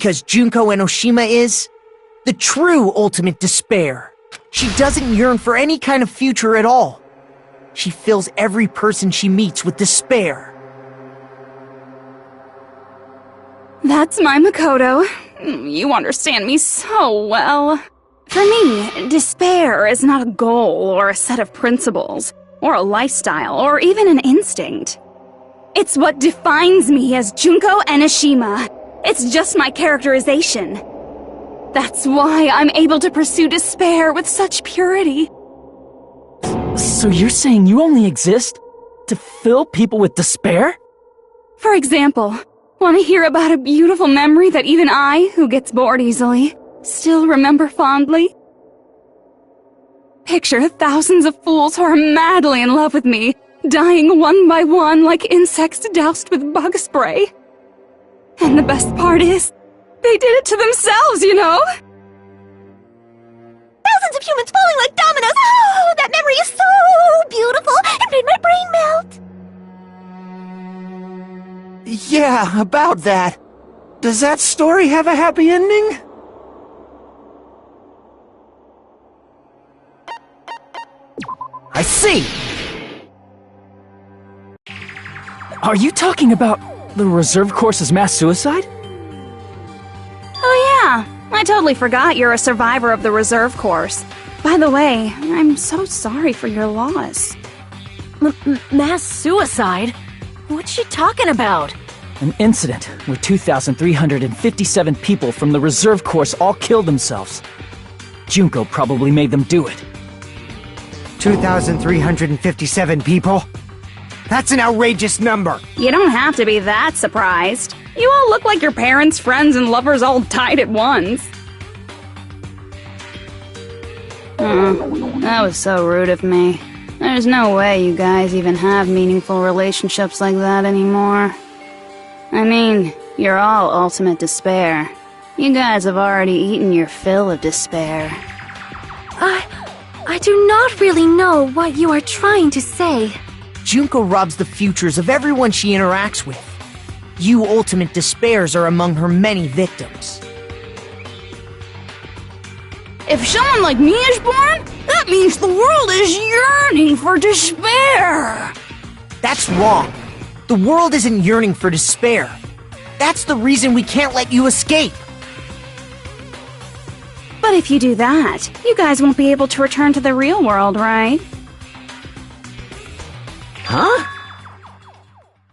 because Junko Enoshima is the true ultimate despair. She doesn't yearn for any kind of future at all. She fills every person she meets with despair. That's my Makoto. You understand me so well. For me, despair is not a goal or a set of principles, or a lifestyle, or even an instinct. It's what defines me as Junko Enoshima. It's just my characterization. That's why I'm able to pursue despair with such purity. So you're saying you only exist to fill people with despair? For example, want to hear about a beautiful memory that even I, who gets bored easily, still remember fondly? Picture thousands of fools who are madly in love with me, dying one by one like insects doused with bug spray. And the best part is, they did it to themselves, you know? Thousands of humans falling like dominoes! Oh, that memory is so beautiful! It made my brain melt! Yeah, about that. Does that story have a happy ending? I see! Are you talking about the reserve course's mass suicide? Oh yeah, I totally forgot you're a survivor of the reserve course. By the way, I'm so sorry for your loss. Mass suicide? What's she talking about? An incident where 2,357 people from the reserve course all killed themselves. Junko probably made them do it. 2,357 people? That's an outrageous number! You don't have to be that surprised. You all look like your parents, friends, and lovers all died at once. That was so rude of me. There's no way you guys even have meaningful relationships like that anymore. I mean, you're all ultimate despair. You guys have already eaten your fill of despair. I do not really know what you are trying to say. Junko robs the futures of everyone she interacts with. You ultimate despairs are among her many victims. If someone like me is born, that means the world is yearning for despair. That's wrong. The world isn't yearning for despair. That's the reason we can't let you escape. But if you do that, you guys won't be able to return to the real world, right? Huh?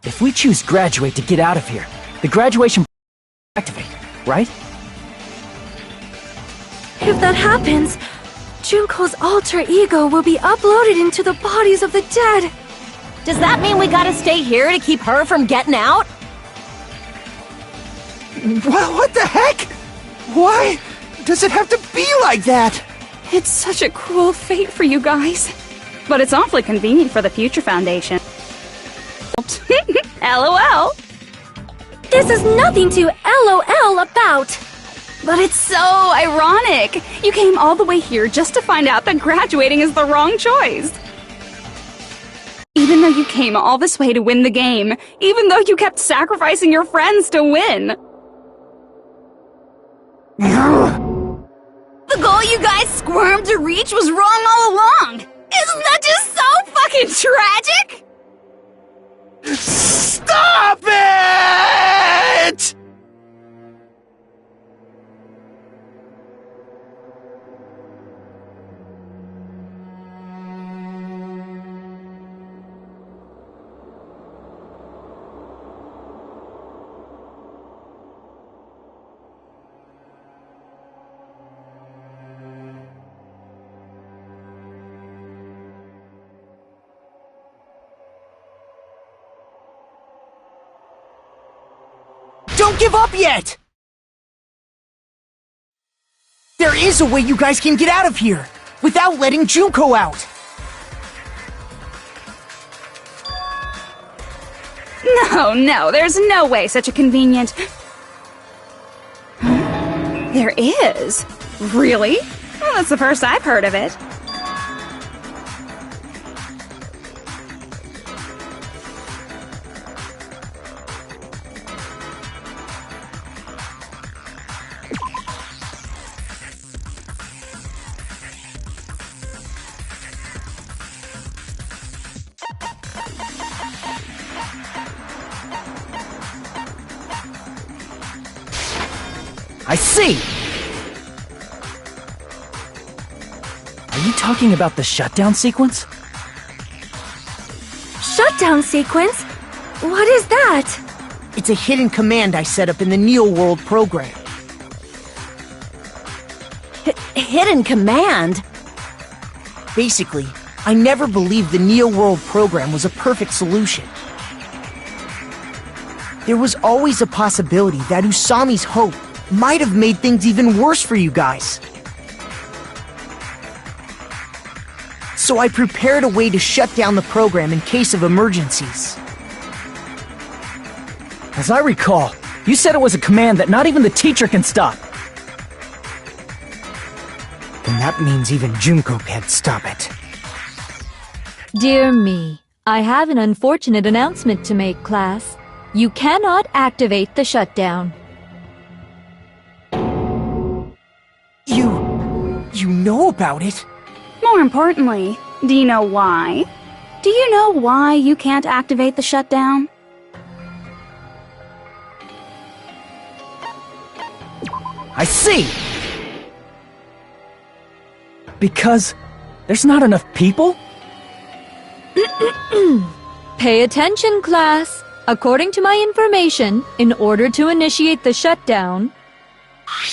If we choose graduate to get out of here, the graduation activate, right? If that happens, Junko's alter ego will be uploaded into the bodies of the dead. Does that mean we gotta stay here to keep her from getting out? Well, what the heck? Why does it have to be like that? It's such a cruel fate for you guys. But it's awfully convenient for the Future Foundation. LOL. This is nothing to LOL about. But it's so ironic. You came all the way here just to find out that graduating is the wrong choice. Even though you came all this way to win the game, even though you kept sacrificing your friends to win. The goal you guys squirmed to reach was wrong all along. Isn't that just so fucking tragic? Stop it! Don't give up yet! There is a way you guys can get out of here, without letting Junko out! No, there's no way such a convenient... There is? Really? Well, that's the first I've heard of it. I see! Are you talking about the shutdown sequence? Shutdown sequence? What is that? It's a hidden command I set up in the Neo World program. Hidden command? Basically, I never believed the Neo World program was a perfect solution. There was always a possibility that Usami's hope might have made things even worse for you guys. So I prepared a way to shut down the program in case of emergencies. As I recall, you said it was a command that not even the teacher can stop. Then that means even Junko can't stop it. Dear me, I have an unfortunate announcement to make, class. You cannot activate the shutdown. You know about it? More importantly, do you know why? Do you know why you can't activate the shutdown? I see! Because there's not enough people? Pay attention, class. According to my information, in order to initiate the shutdown,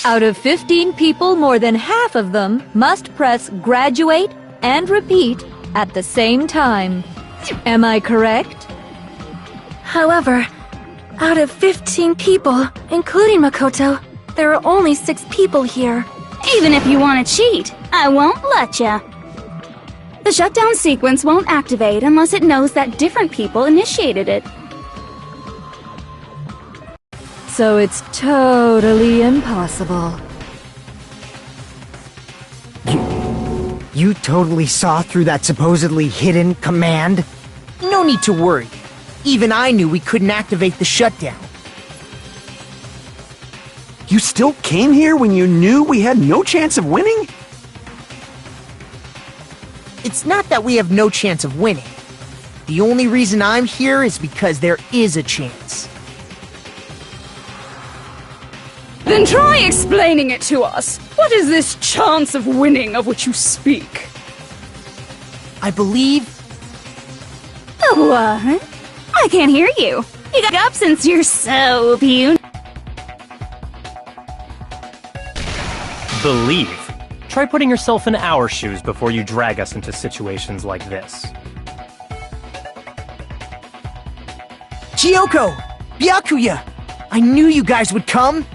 out of 15 people, more than half of them must press graduate and repeat at the same time. Am I correct? However, out of 15 people, including Makoto, there are only 6 people here. Even if you want to cheat, I won't let ya. The shutdown sequence won't activate unless it knows that different people initiated it. So it's totally impossible. You totally saw through that supposedly hidden command? No need to worry. Even I knew we couldn't activate the shutdown. You still came here when you knew we had no chance of winning? It's not that we have no chance of winning. The only reason I'm here is because there is a chance. Then try explaining it to us. What is this chance of winning of which you speak? I believe... What? I can't hear you. You got up since you're so puny. Believe. Try putting yourself in our shoes before you drag us into situations like this. Kyoko! Byakuya! I knew you guys would come!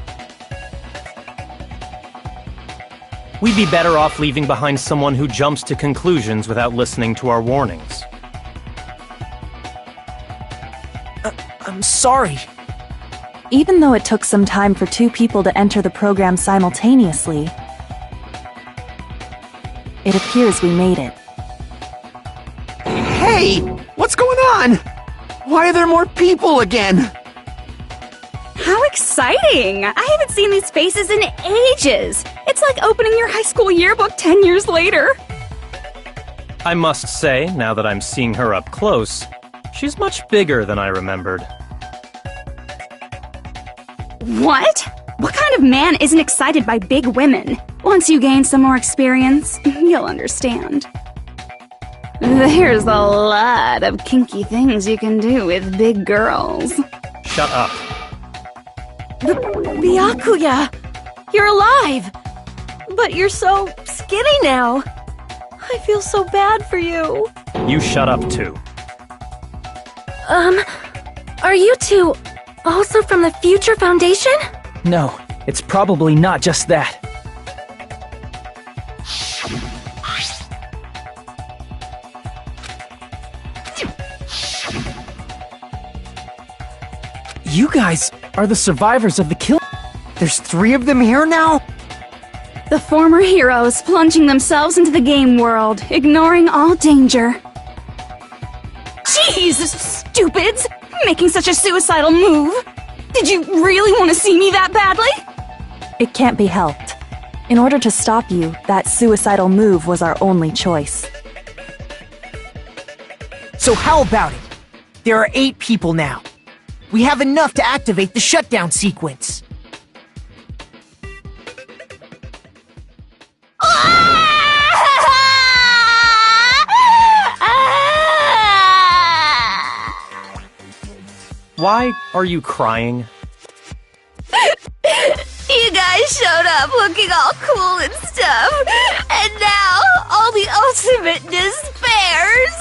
We'd be better off leaving behind someone who jumps to conclusions without listening to our warnings. I'm sorry. Even though it took some time for 2 people to enter the program simultaneously, it appears we made it. Hey! What's going on? Why are there more people again? How exciting! I haven't seen these faces in ages! It's like opening your high school yearbook 10 years later! I must say, now that I'm seeing her up close, she's much bigger than I remembered. What? What kind of man isn't excited by big women? Once you gain some more experience, you'll understand. There's a lot of kinky things you can do with big girls. Shut up. Byakuya! You're alive! But you're so skinny now. I feel so bad for you. You shut up too. Are you two also from the Future Foundation? No, it's probably not just that. You guys are the survivors of the kill. There's 3 of them here now? The former heroes plunging themselves into the game world, ignoring all danger. Jeez, stupids! Making such a suicidal move! Did you really want to see me that badly? It can't be helped. In order to stop you, that suicidal move was our only choice. So how about it? There are 8 people now. We have enough to activate the shutdown sequence. Why are you crying? You guys showed up looking all cool and stuff, and now all the ultimate despairs.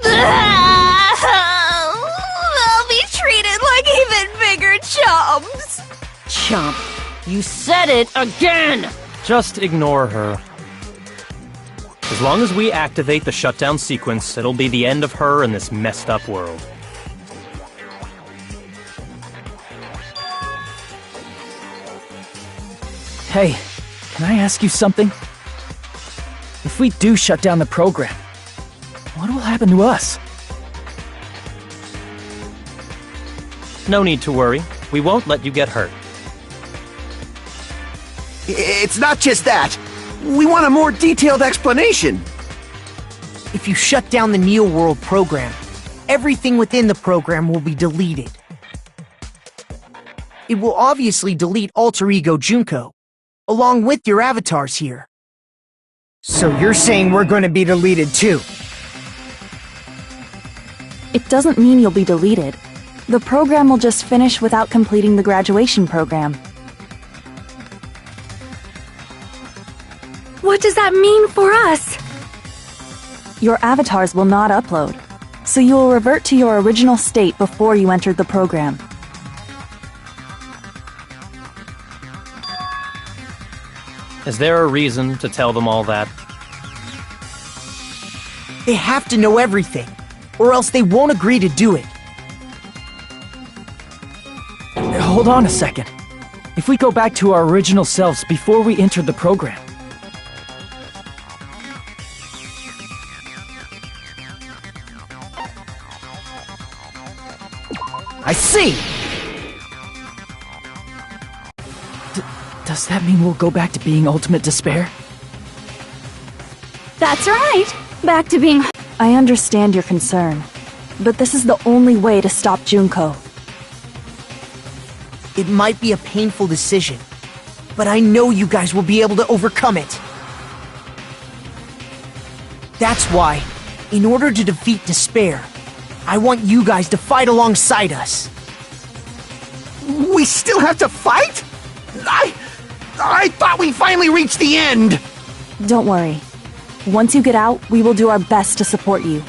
They'll be treated like even bigger chumps. Chump, you said it again! Just ignore her. As long as we activate the shutdown sequence, it'll be the end of her in this messed up world. Hey, can I ask you something? If we do shut down the program, what will happen to us? No need to worry. We won't let you get hurt. It's not just that. We want a more detailed explanation. If you shut down the Neo World program, everything within the program will be deleted. It will obviously delete Alter Ego Junko, along with your avatars here. So you're saying we're going to be deleted too? It doesn't mean you'll be deleted. The program will just finish without completing the graduation program. What does that mean for us? Your avatars will not upload, so you will revert to your original state before you entered the program. Is there a reason to tell them all that? They have to know everything, or else they won't agree to do it. Hold on a second. If we go back to our original selves before we entered the program, I see! does that mean we'll go back to being Ultimate Despair? That's right. Back to being... I understand your concern, but this is the only way to stop Junko. It might be a painful decision, but I know you guys will be able to overcome it. That's why, in order to defeat despair, I want you guys to fight alongside us. We still have to fight? I thought we finally reached the end! Don't worry. Once you get out, we will do our best to support you.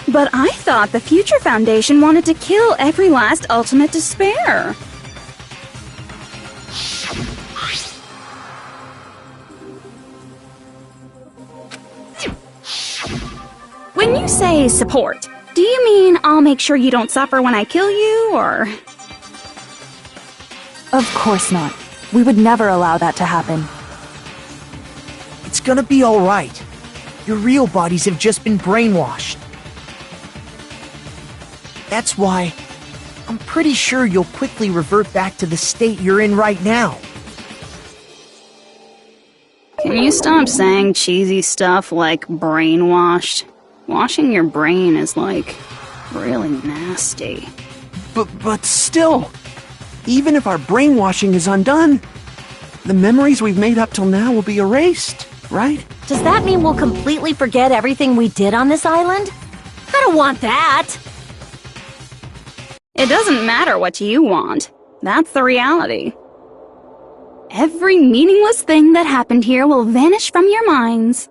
But I thought the Future Foundation wanted to kill every last Ultimate Despair. When you say support, do you mean I'll make sure you don't suffer when I kill you, or...? Of course not. We would never allow that to happen. It's gonna be alright. Your real bodies have just been brainwashed. That's why I'm pretty sure you'll quickly revert back to the state you're in right now. Can you stop saying cheesy stuff like brainwashed? Washing your brain is, like, really nasty. But still, even if our brainwashing is undone, the memories we've made up till now will be erased, right? Does that mean we'll completely forget everything we did on this island? I don't want that! It doesn't matter what you want. That's the reality. Every meaningless thing that happened here will vanish from your minds.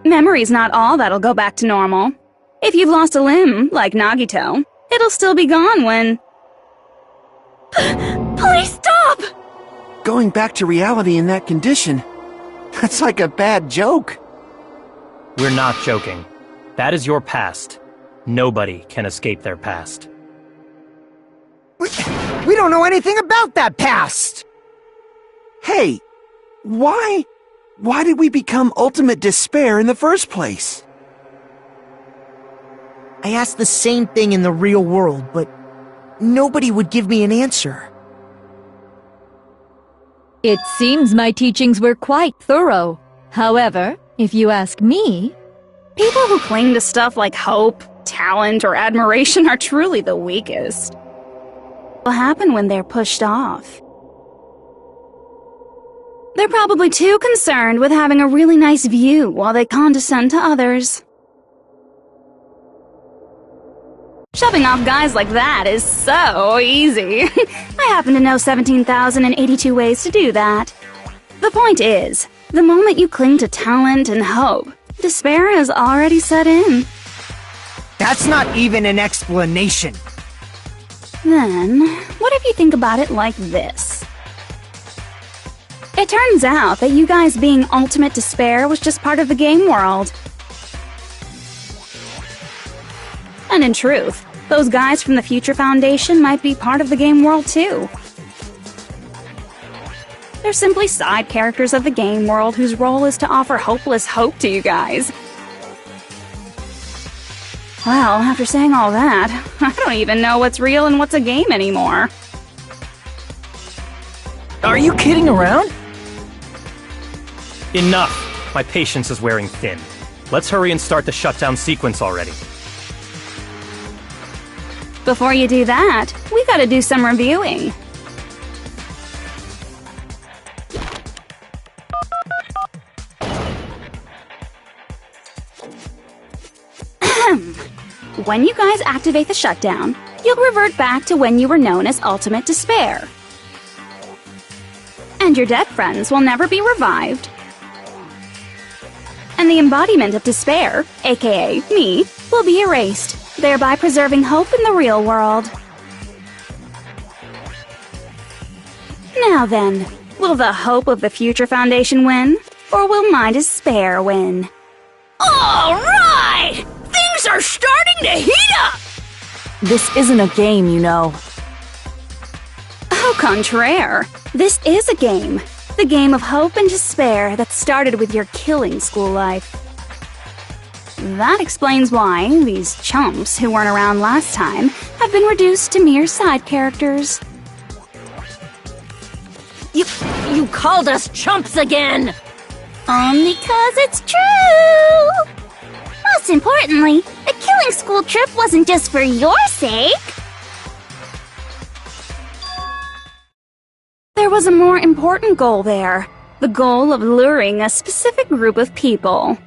Memory's not all that'll go back to normal. If you've lost a limb, like Nagito, it'll still be gone when... Please stop! Going back to reality in that condition, that's like a bad joke. We're not joking. That is your past. Nobody can escape their past. We don't know anything about that past! Hey, why did we become Ultimate Despair in the first place? I asked the same thing in the real world, but nobody would give me an answer. It seems my teachings were quite thorough. However, if you ask me, People who cling to stuff like hope, talent, or admiration are truly the weakest. What will happen when they're pushed off? They're probably too concerned with having a really nice view while they condescend to others. Shoving off guys like that is so easy. I happen to know 17,082 ways to do that. The point is, the moment you cling to talent and hope, despair has already set in. That's not even an explanation. Then, what if you think about it like this? It turns out that you guys being ultimate despair was just part of the game world. And in truth, those guys from the Future Foundation might be part of the game world too. They're simply side characters of the game world whose role is to offer hopeless hope to you guys. Well, after saying all that, I don't even know what's real and what's a game anymore. Are you kidding around? Enough! My patience is wearing thin. Let's hurry and start the shutdown sequence already. Before you do that, we gotta do some reviewing. When you guys activate the shutdown, you'll revert back to when you were known as Ultimate Despair. And your dead friends will never be revived. And the embodiment of despair, aka me, will be erased, thereby preserving hope in the real world. Now then, will the hope of the Future Foundation win, or will my despair win? All right! Things are starting to heat up! This isn't a game, you know. Au contraire, this is a game. The game of hope and despair that started with your killing school life. That explains why these chumps who weren't around last time have been reduced to mere side characters. You called us chumps again! Only 'cause it's true! Most importantly, the killing school trip wasn't just for your sake. There was a more important goal there. The goal of luring a specific group of people.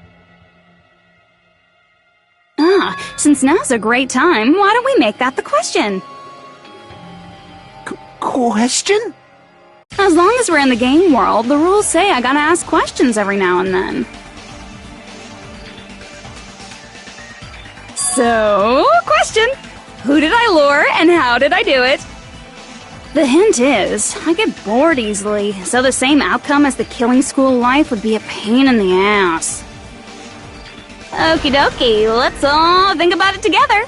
Since now's a great time, why don't we make that the question? Question? As long as we're in the game world, the rules say I gotta ask questions every now and then. So, question! Who did I lure and how did I do it? The hint is, I get bored easily, so the same outcome as the killing school life would be a pain in the ass. Okie dokie, let's all think about it together.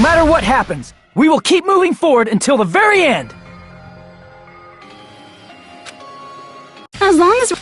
No matter what happens, we will keep moving forward until the very end! As long as...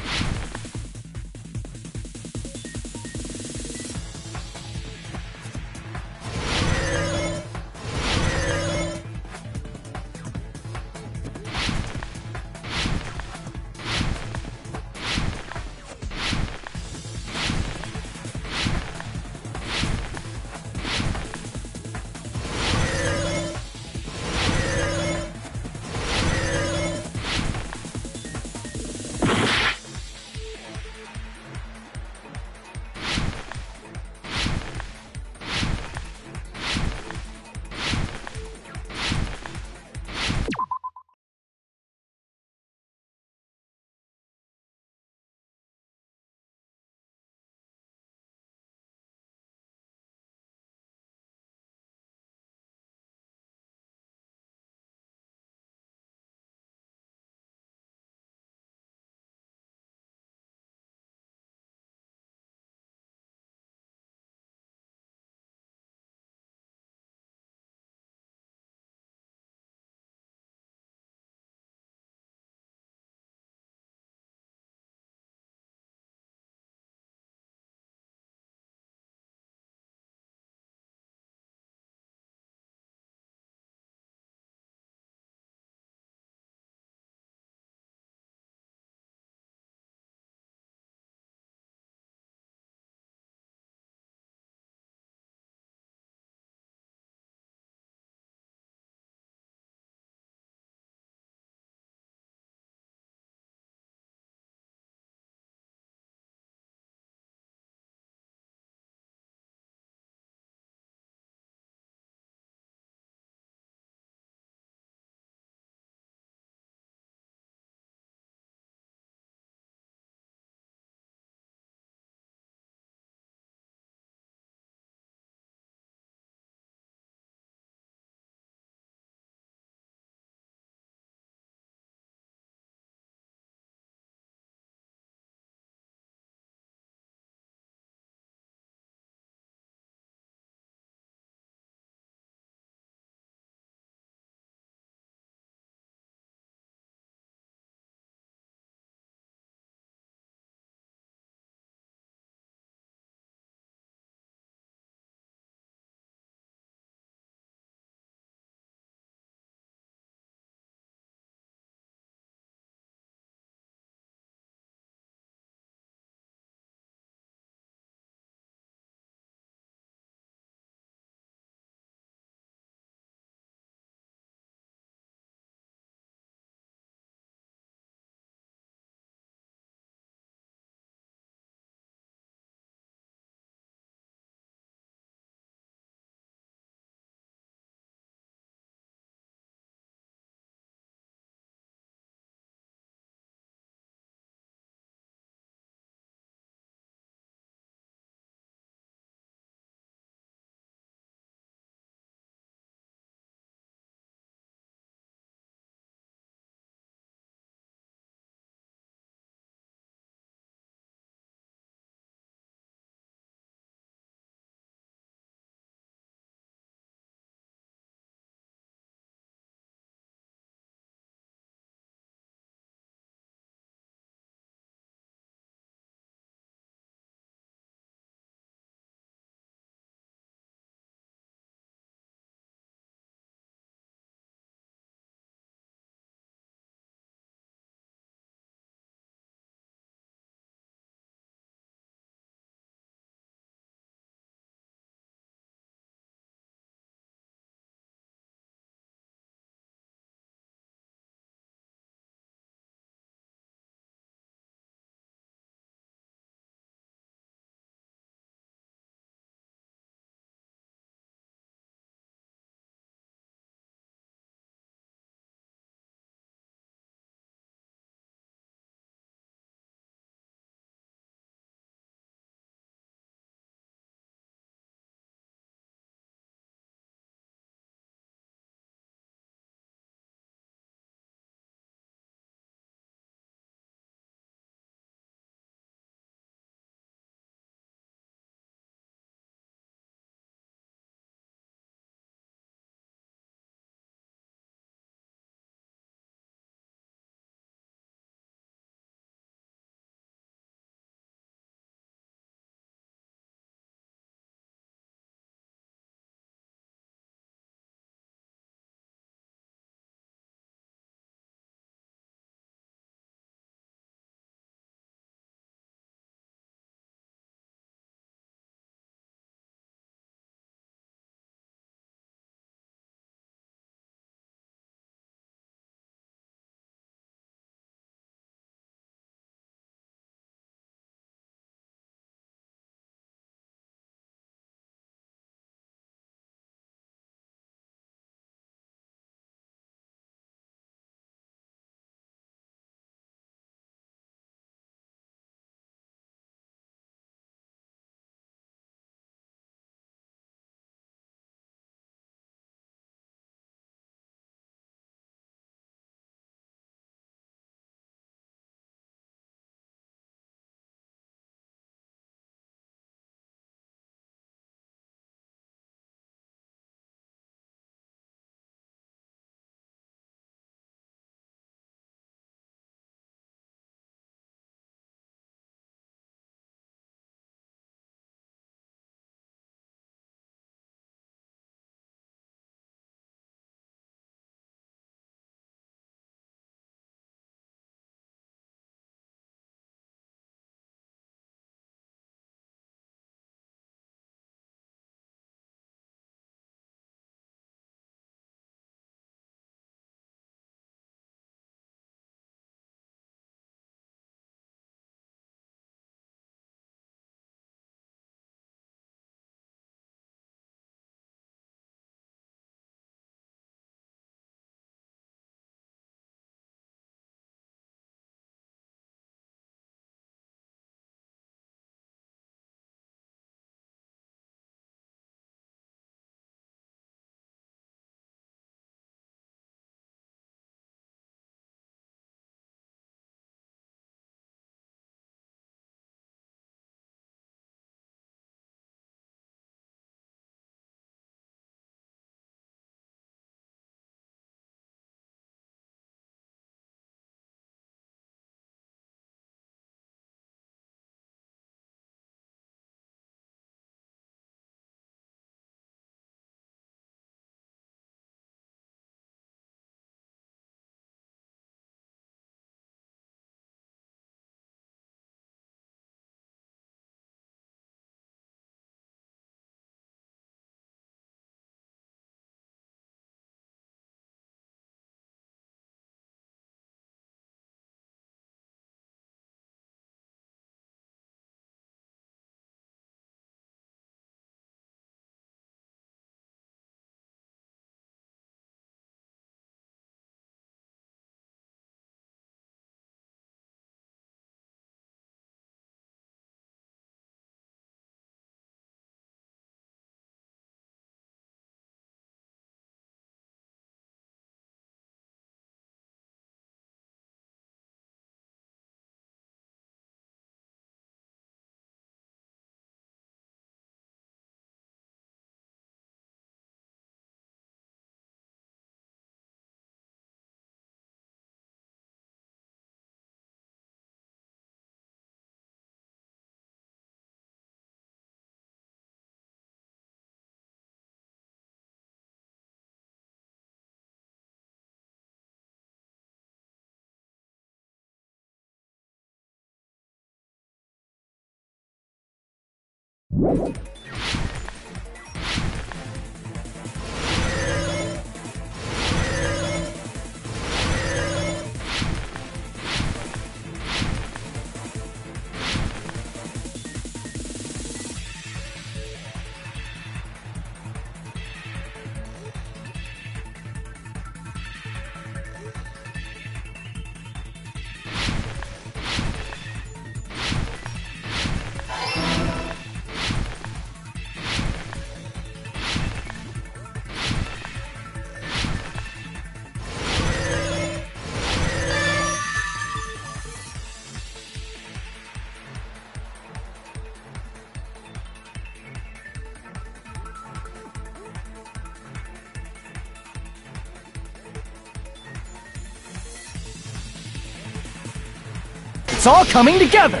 It's all coming together!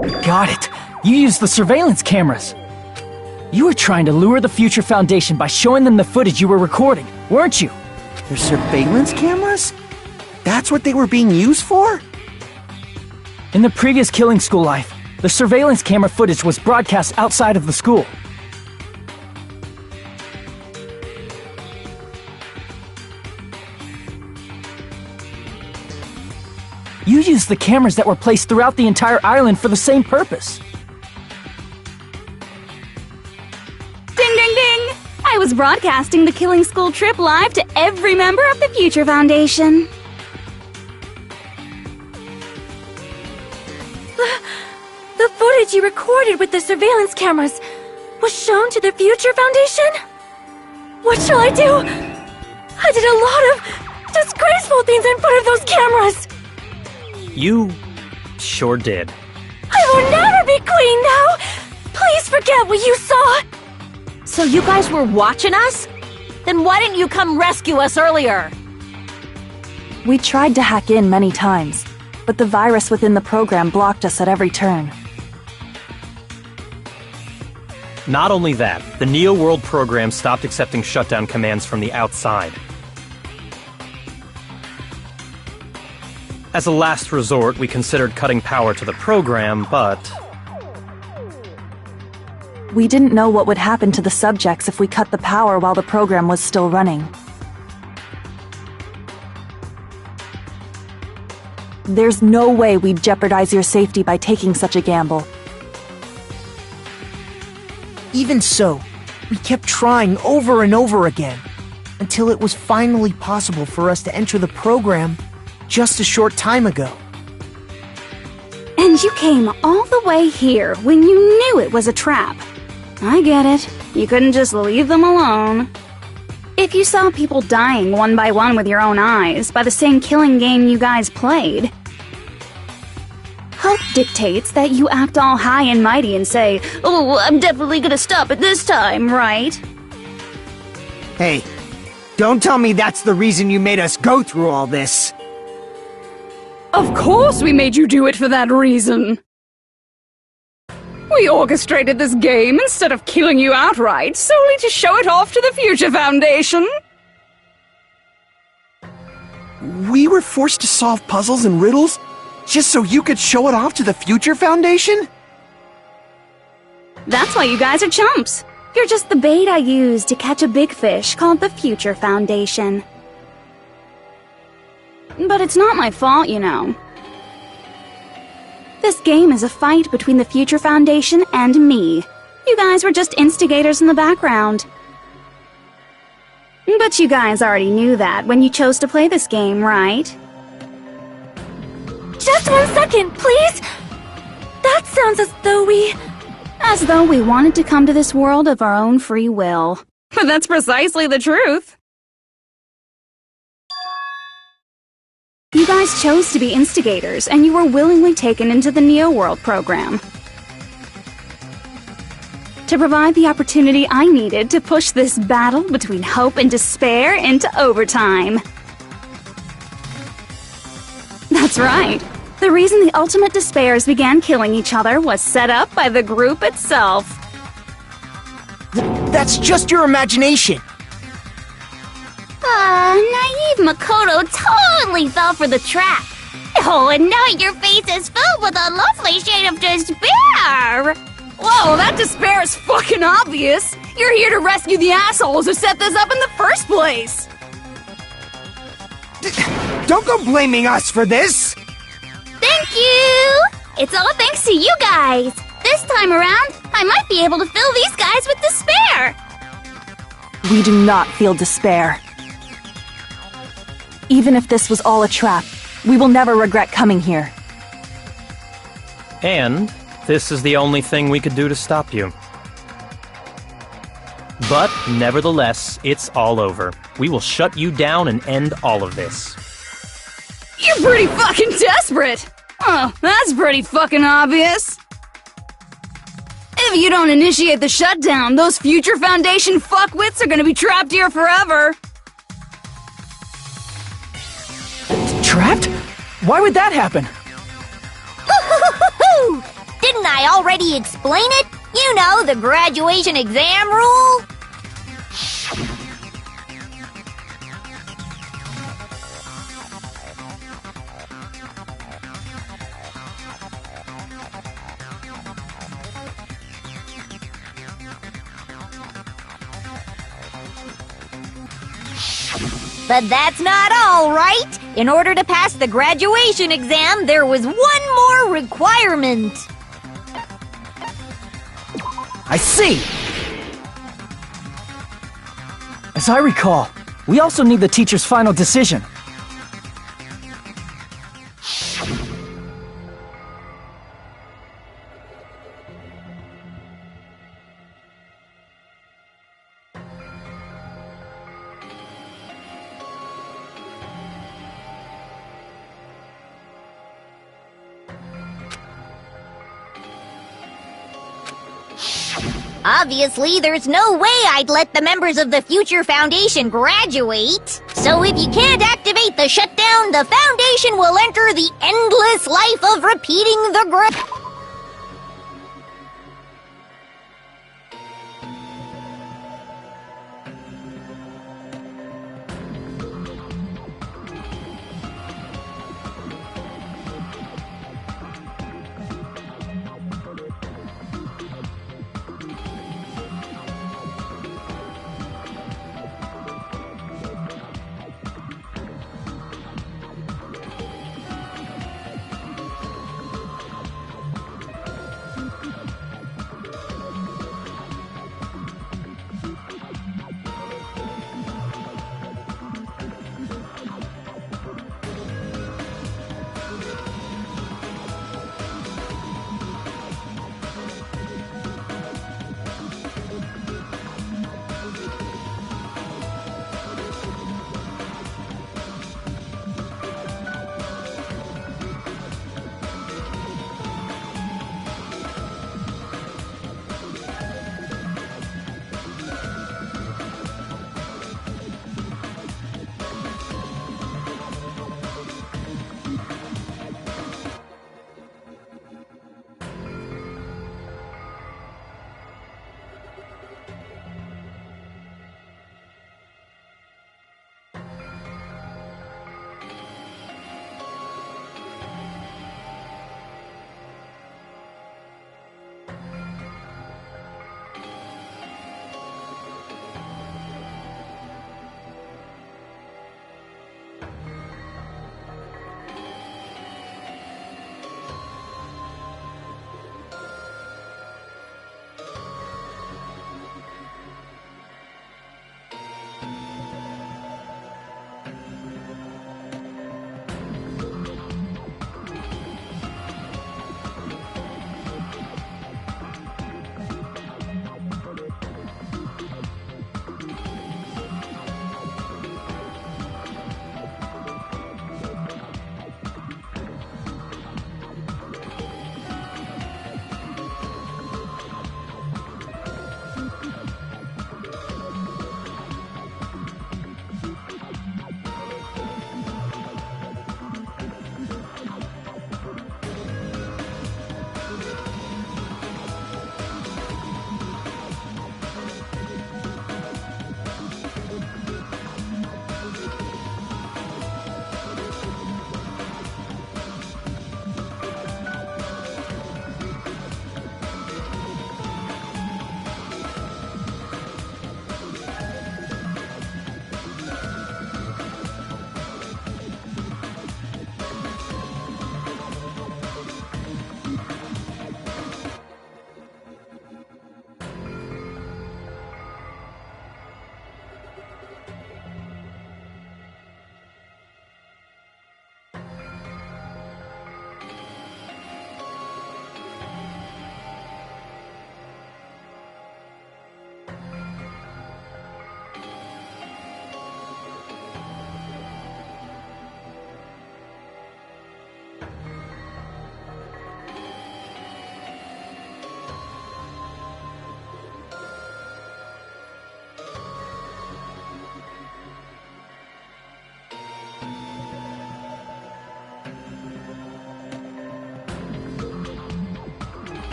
Got it. You used the surveillance cameras. You were trying to lure the Future Foundation by showing them the footage you were recording, weren't you? Their surveillance cameras? That's what they were being used for? In the previous Killing School life, the surveillance camera footage was broadcast outside of the school. You used the cameras that were placed throughout the entire island for the same purpose. Ding ding ding! I was broadcasting the Killing School trip live to every member of the Future Foundation. The footage you recorded with the surveillance cameras was shown to the Future Foundation? What shall I do? I did a lot of disgraceful things in front of those cameras! You sure did. I will never be queen now! Please forget what you saw! So you guys were watching us? Then why didn't you come rescue us earlier? We tried to hack in many times, but the virus within the program blocked us at every turn. Not only that, the Neo World program stopped accepting shutdown commands from the outside. As a last resort, we considered cutting power to the program, but... We didn't know what would happen to the subjects if we cut the power while the program was still running. There's no way we'd jeopardize your safety by taking such a gamble. Even so, we kept trying over and over again, until it was finally possible for us to enter the program just a short time ago. And you came all the way here when you knew it was a trap. I get it. You couldn't just leave them alone. If you saw people dying one by one with your own eyes by the same killing game you guys played, hope dictates that you act all high and mighty and say, "Oh, I'm definitely gonna stop it this time," right? Hey, don't tell me that's the reason you made us go through all this. Of course we made you do it for that reason. We orchestrated this game instead of killing you outright, solely to show it off to the Future Foundation. We were forced to solve puzzles and riddles just so you could show it off to the Future Foundation? That's why you guys are chumps. You're just the bait I used to catch a big fish called the Future Foundation. But it's not my fault, you know. This game is a fight between the Future Foundation and me. You guys were just instigators in the background. But you guys already knew that when you chose to play this game, right? Just 1 second, please! That sounds as though we... As though we wanted to come to this world of our own free will. But that's precisely the truth. You guys chose to be instigators, and you were willingly taken into the Neo World program to provide the opportunity I needed to push this battle between hope and despair into overtime. That's right. The reason the Ultimate Despairs began killing each other was set up by the group itself. That's just your imagination. Naive Makoto totally fell for the trap. Oh, and now your face is filled with a lovely shade of despair. Whoa, that despair is fucking obvious. You're here to rescue the assholes who set this up in the first place. Don't go blaming us for this! Thank you! It's all thanks to you guys. This time around, I might be able to fill these guys with despair. We do not feel despair. Even if this was all a trap, we will never regret coming here. And this is the only thing we could do to stop you. But, nevertheless, it's all over. We will shut you down and end all of this. You're pretty fucking desperate! Oh, that's pretty fucking obvious. If you don't initiate the shutdown, those Future Foundation fuckwits are gonna be trapped here forever. Trapped? Why would that happen? Did Didn't I already explain it? You know, the graduation exam rule. But that's not all, right? In order to pass the graduation exam, there was one more requirement. I see! As I recall, we also need the teacher's final decision. Obviously, there's no way I'd let the members of the Future Foundation graduate. So if you can't activate the shutdown, the Foundation will enter the endless life of repeating the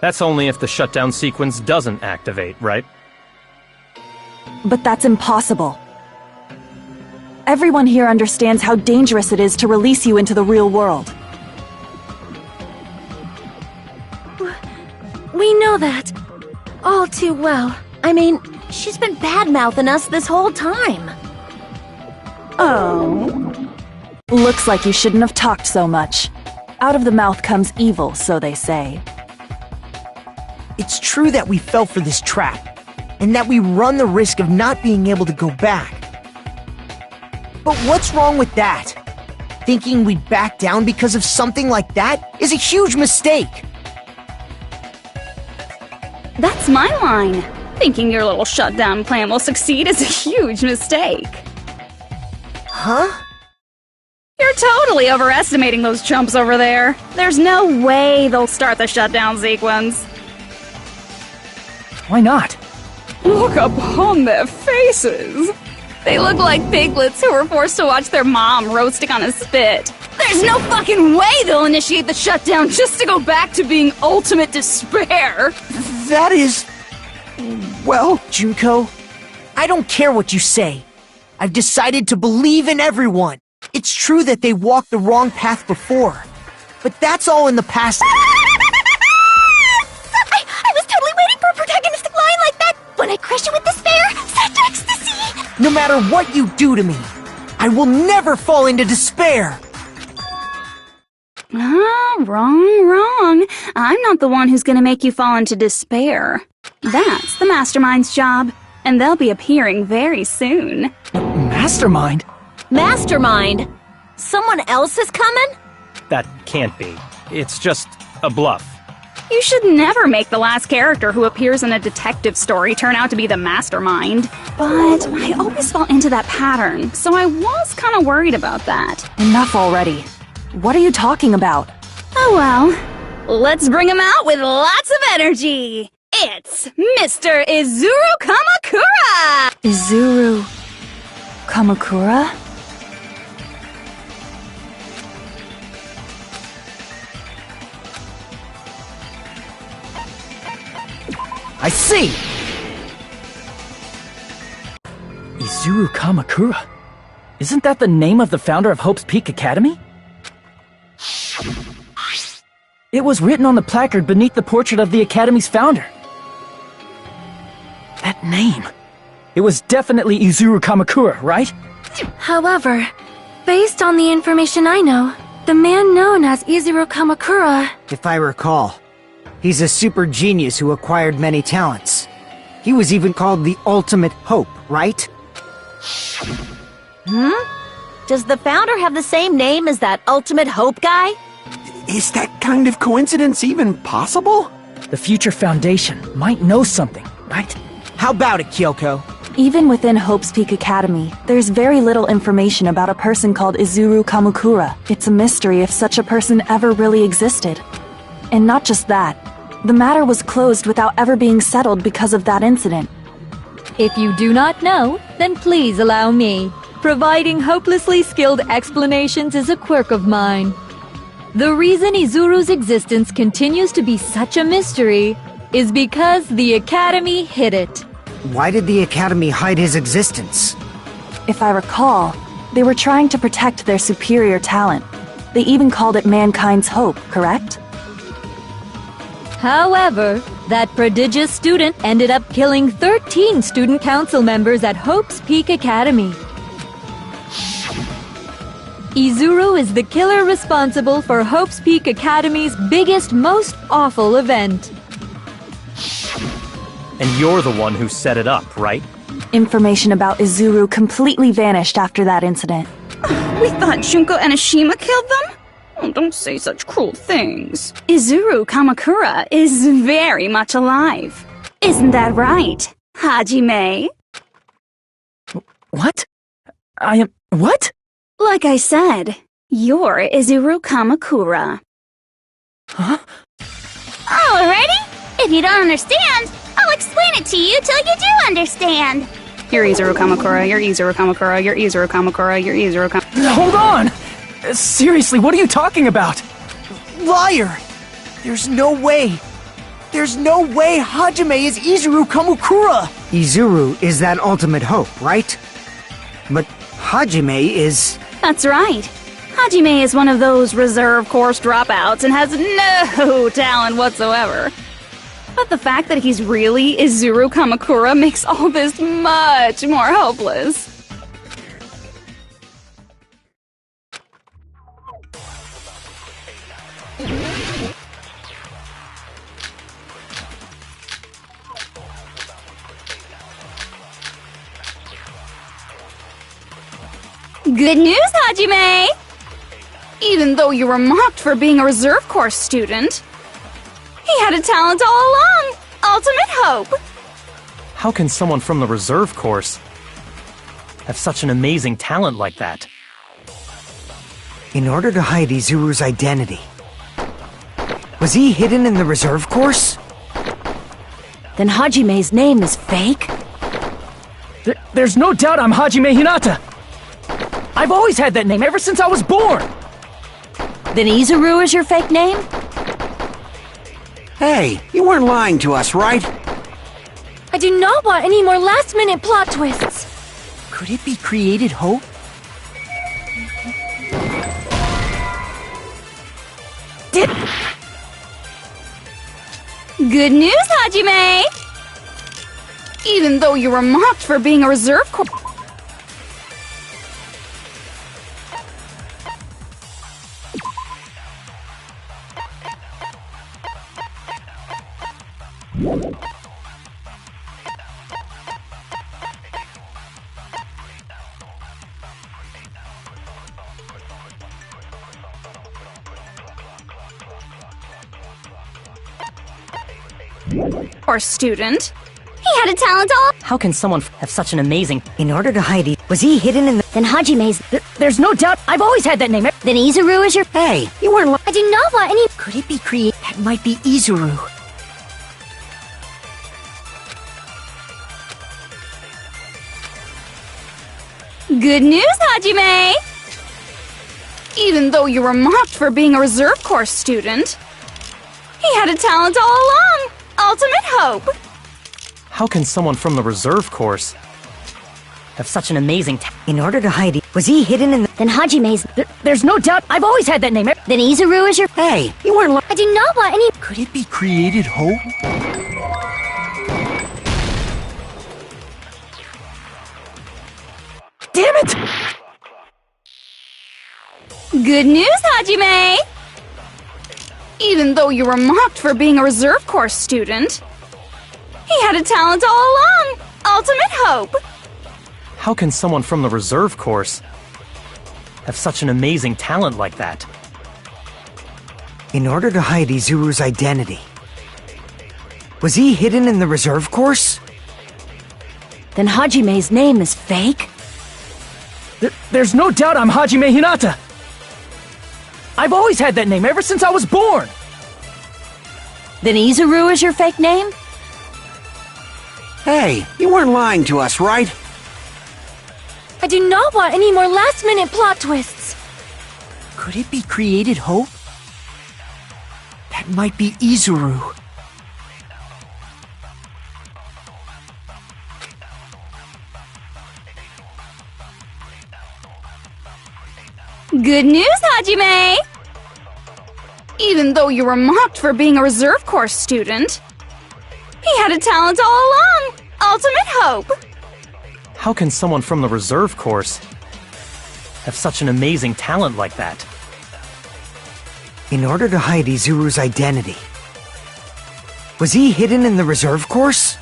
That's only if the shutdown sequence doesn't activate, right? But that's impossible. Everyone here understands how dangerous it is to release you into the real world. We know that. All too well. I mean, she's been bad-mouthing us this whole time. Oh. Looks like you shouldn't have talked so much. Out of the mouth comes evil, so they say. It's true that we fell for this trap, and that we run the risk of not being able to go back. But what's wrong with that? Thinking we'd back down because of something like that is a huge mistake. That's my line. Thinking your little shutdown plan will succeed is a huge mistake. Huh? You're totally overestimating those chumps over there. There's no way they'll start the shutdown sequence. Why not? Look upon their faces. They look like piglets who were forced to watch their mom roasting on a spit. There's no fucking way they'll initiate the shutdown just to go back to being ultimate despair. That is... well... Junko, I don't care what you say. I've decided to believe in everyone. It's true that they walked the wrong path before, but that's all in the past. I was totally waiting for a protagonistic line like that. When I crush you with despair, such ecstasy. No matter what you do to me, I will never fall into despair. Wrong. I'm not the one who's gonna make you fall into despair. That's the Mastermind's job, and they'll be appearing very soon. Mastermind? Mastermind? Someone else is coming? That can't be. It's just a bluff. You should never make the last character who appears in a detective story turn out to be the mastermind. But I always fall into that pattern, so I was kind of worried about that. Enough already. What are you talking about? Oh well, let's bring him out with lots of energy. It's Mr. Izuru Kamakura! Izuru... Kamakura? I see! Izuru Kamakura? Isn't that the name of the founder of Hope's Peak Academy? It was written on the placard beneath the portrait of the Academy's founder. That name. It was definitely Izuru Kamakura, right? However, based on the information I know, the man known as Izuru Kamakura... If I recall, he's a super genius who acquired many talents. He was even called the Ultimate Hope, right? Does the founder have the same name as that Ultimate Hope guy? Is that kind of coincidence even possible? The future foundation might know something, right? How about it, Kyoko? Even within Hope's Peak Academy, there's very little information about a person called Izuru Kamakura. It's a mystery if such a person ever really existed. And not just that, the matter was closed without ever being settled because of that incident. If you do not know, then please allow me. Providing hopelessly skilled explanations is a quirk of mine. The reason Izuru's existence continues to be such a mystery is because the Academy hid it. Why did the Academy hide his existence? If I recall, they were trying to protect their superior talent. They even called it mankind's hope, correct? However, that prodigious student ended up killing 13 student council members at Hope's Peak Academy. Izuru is the killer responsible for Hope's Peak Academy's biggest, most awful event. And you're the one who set it up, right? Information about Izuru completely vanished after that incident. We thought Junko and Ashima killed them? Oh, don't say such cruel things. Izuru Kamakura is very much alive. Isn't that right, Hajime? What? I am... what? Like I said, you're Izuru Kamakura. Huh? Alrighty? If you don't understand, I'll explain it to you till you do understand. You're Izuru Kamakura, you're Izuru Kamakura, you're Izuru Kamakura, you're Izuru Kamakura. Hold on! Seriously, what are you talking about? Liar! There's no way. There's no way Hajime is Izuru Kamukura! Izuru is that ultimate hope, right? But Hajime is... That's right. Hajime is one of those reserve course dropouts and has no talent whatsoever. But the fact that he's really Izuru Kamakura makes all this much more hopeless. Good news, Hajime! Even though you were mocked for being a reserve course student, he had a talent all along! Ultimate hope! How can someone from the reserve course have such an amazing talent like that? In order to hide Izuru's identity. Was he hidden in the reserve course? Then Hajime's name is fake? There's no doubt I'm Hajime Hinata! I've always had that name ever since I was born! Then Izuru is your fake name? Hey, you weren't lying to us, right? I do not want any more last-minute plot twists. Could it be created hope? Good news, Hajime! Even though you were mocked for being a reserve course... or student. He had a talent all... How can someone have such an amazing... In order to hide it, was he hidden in the... Then Hajime's... There's no doubt I've always had that name. Then Izuru is your... Hey, you weren't I do not want any... Could it be created? That might be Izuru. Good news, Hajime! Even though you were mocked for being a reserve course student, he had a talent all along! Ultimate hope! How can someone from the reserve course have such an amazing... In order to hide it, was he hidden in the... Then Hajime's... There's no doubt I've always had that name. Then Izuru is your... Hey, you weren't I do not want any... Could it be created hope? Damn it! Good news, Hajime! Even though you were mocked for being a reserve course student, he had a talent all along! Ultimate hope! How can someone from the reserve course have such an amazing talent like that? In order to hide Izuru's identity. Was he hidden in the reserve course? Then Hajime's name is fake? There's no doubt I'm Hajime Hinata! I've always had that name ever since I was born! Then Izuru is your fake name? Hey, you weren't lying to us, right? I do not want any more last-minute plot twists. Could it be created hope? That might be Izuru. Good news, Hajime! Even though you were mocked for being a reserve course student, he had a talent all along! Ultimate hope! How can someone from the reserve course have such an amazing talent like that? In order to hide Izuru's identity. Was he hidden in the reserve course?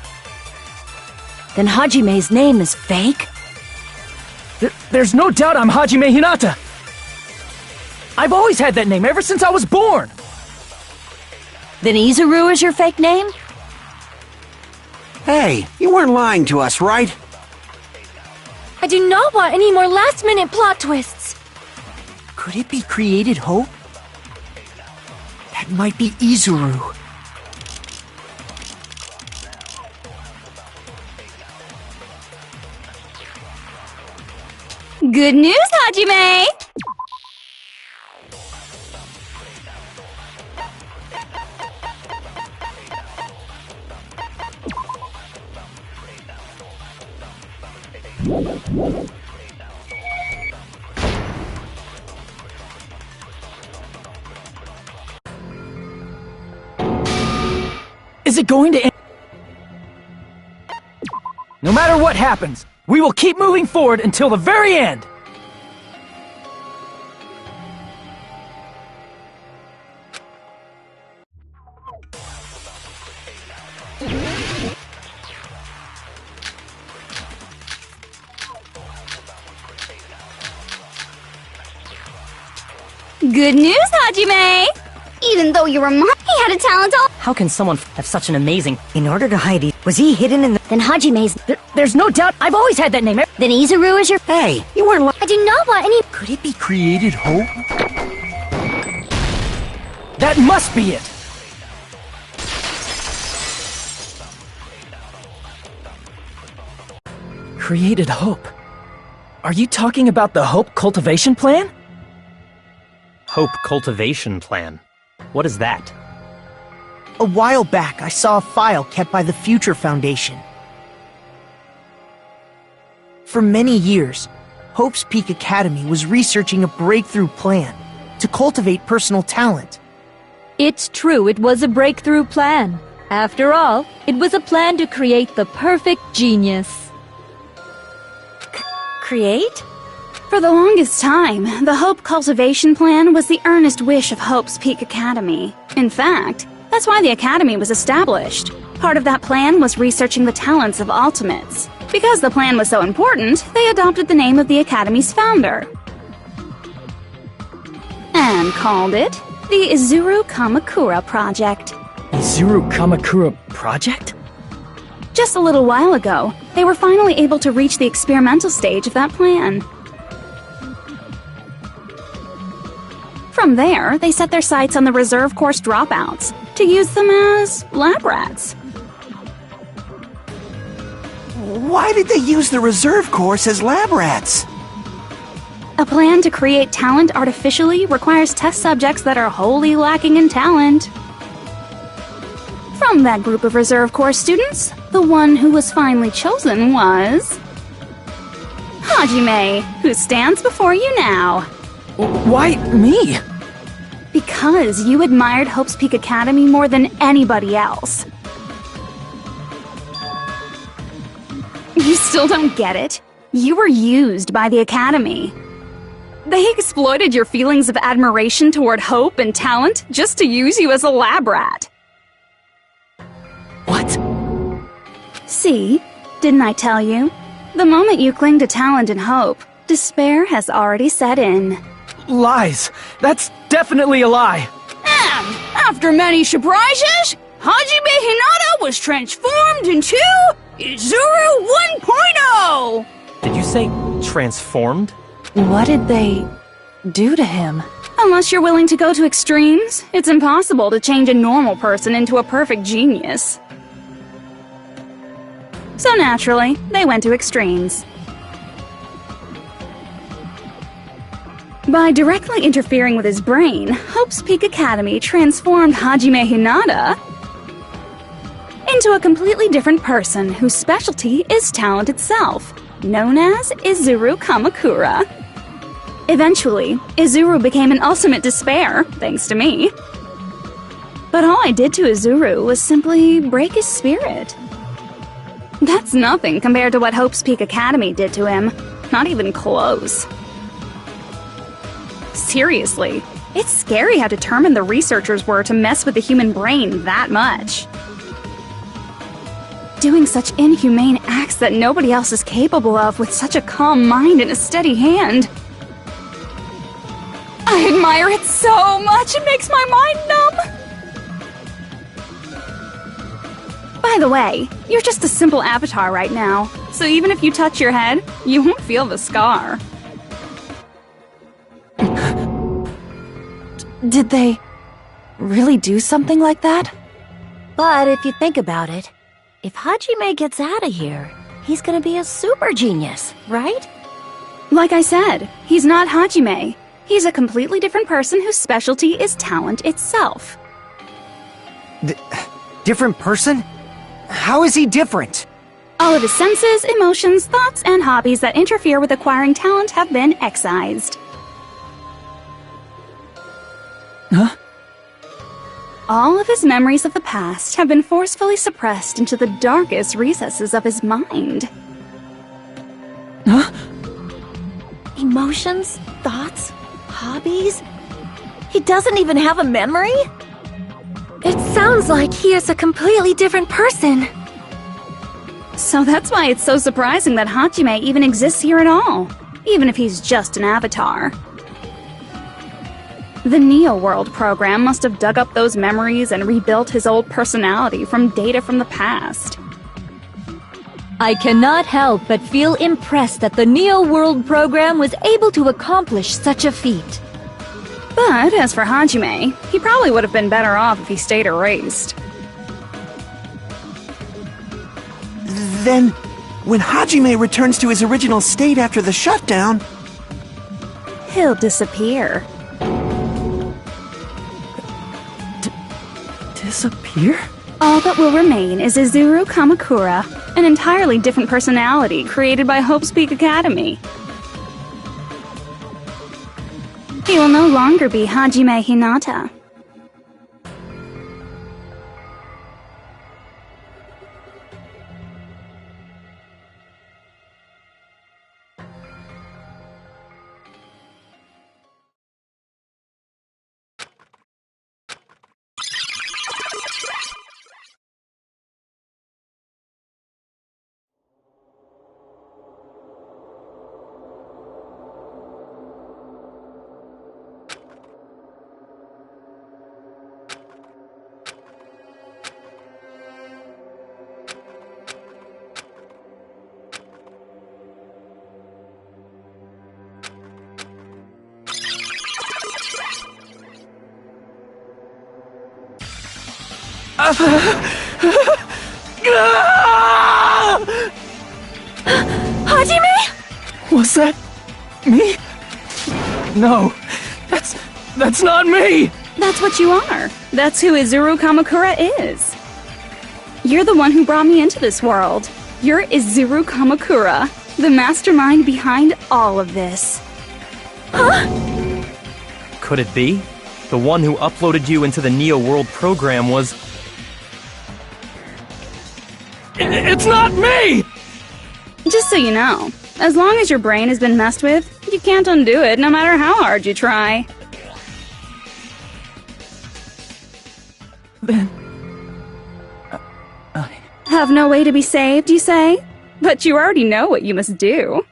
Then Hajime's name is fake? There's no doubt I'm Hajime Hinata! I've always had that name ever since I was born! Then Izuru is your fake name? Hey, you weren't lying to us, right? I do not want any more last-minute plot twists. Could it be created hope? That might be Izuru. Good news, Hajime! Is it going to end? No matter what happens, we will keep moving forward until the very end! Good news, Hajime! Even though you were he had a talent all— How can someone have such an amazing... In order to hide it, was he hidden in the... Then Hajime's... There's no doubt I've always had that name. Then Izuru is your... Hey, you weren't I do not want any... Could it be created hope? That must be it! Created hope. Are you talking about the Hope Cultivation Plan? Hope Cultivation Plan. What is that? A while back, I saw a file kept by the Future Foundation. For many years, Hope's Peak Academy was researching a breakthrough plan to cultivate personal talent. It's true, it was a breakthrough plan. After all, it was a plan to create the perfect genius. Create? For the longest time, the Hope Cultivation Plan was the earnest wish of Hope's Peak Academy. In fact, that's why the Academy was established. Part of that plan was researching the talents of Ultimates. Because the plan was so important, they adopted the name of the Academy's founder. And called it the Izuru Kamakura Project. Izuru Kamakura Project? Just a little while ago, they were finally able to reach the experimental stage of that plan. From there, they set their sights on the reserve course dropouts to use them as lab rats. Why did they use the reserve course as lab rats? A plan to create talent artificially requires test subjects that are wholly lacking in talent. From that group of reserve course students, the one who was finally chosen was... Hajime, who stands before you now. Why me? Because you admired Hope's Peak Academy more than anybody else. You still don't get it? You were used by the Academy. They exploited your feelings of admiration toward Hope and talent just to use you as a lab rat. What? See? Didn't I tell you? The moment you cling to talent and hope, despair has already set in. Lies! That's definitely a lie! And after many surprises, Hajime Hinata was transformed into Izuru 1.0! Did you say transformed? What did they do to him? Unless you're willing to go to extremes, it's impossible to change a normal person into a perfect genius. So naturally, they went to extremes. By directly interfering with his brain, Hope's Peak Academy transformed Hajime Hinata into a completely different person whose specialty is talent itself, known as Izuru Kamakura. Eventually, Izuru became an ultimate despair, thanks to me. But all I did to Izuru was simply break his spirit. That's nothing compared to what Hope's Peak Academy did to him. Not even close. Seriously, it's scary how determined the researchers were to mess with the human brain that much. Doing such inhumane acts that nobody else is capable of with such a calm mind and a steady hand. I admire it so much, it makes my mind numb! By the way, you're just a simple avatar right now, so even if you touch your head, you won't feel the scar. Did they really do something like that? But if you think about it, if Hajime gets out of here, he's gonna be a super genius, right? Like I said, he's not Hajime. He's a completely different person whose specialty is talent itself. Different person? How is he different? All of his senses, emotions, thoughts, and hobbies that interfere with acquiring talent have been excised. Huh? All of his memories of the past have been forcefully suppressed into the darkest recesses of his mind. Huh? Emotions? Thoughts? Hobbies? He doesn't even have a memory? It sounds like he is a completely different person. So that's why it's so surprising that Hajime even exists here at all, even if he's just an avatar. The Neo World program must have dug up those memories and rebuilt his old personality from data from the past. I cannot help but feel impressed that the Neo World program was able to accomplish such a feat. But as for Hajime, he probably would have been better off if he stayed erased. Then, when Hajime returns to his original state after the shutdown... He'll disappear. Disappear? All that will remain is Izuru Kamakura, an entirely different personality created by Hope's Peak Academy. He will no longer be Hajime Hinata. Hajime? Was that me? No, that's not me! That's what you are. That's who Izuru Kamakura is. You're the one who brought me into this world. You're Izuru Kamakura, the mastermind behind all of this. Huh? Could it be? The one who uploaded you into the Neo World program was... It's not me! Just so you know, as long as your brain has been messed with, you can't undo it no matter how hard you try. Then... Have no way to be saved, you say? But you already know what you must do.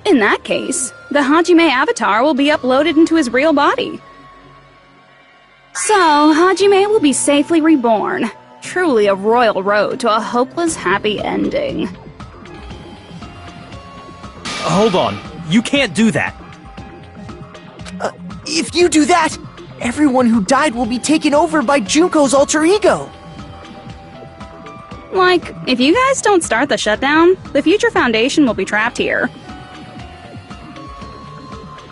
In that case, the Hajime avatar will be uploaded into his real body. So, Hajime will be safely reborn. Truly a royal road to a hopeless happy ending. Hold on. You can't do that. If you do that, everyone who died will be taken over by Junko's alter ego. Like, if you guys don't start the shutdown, the Future Foundation will be trapped here.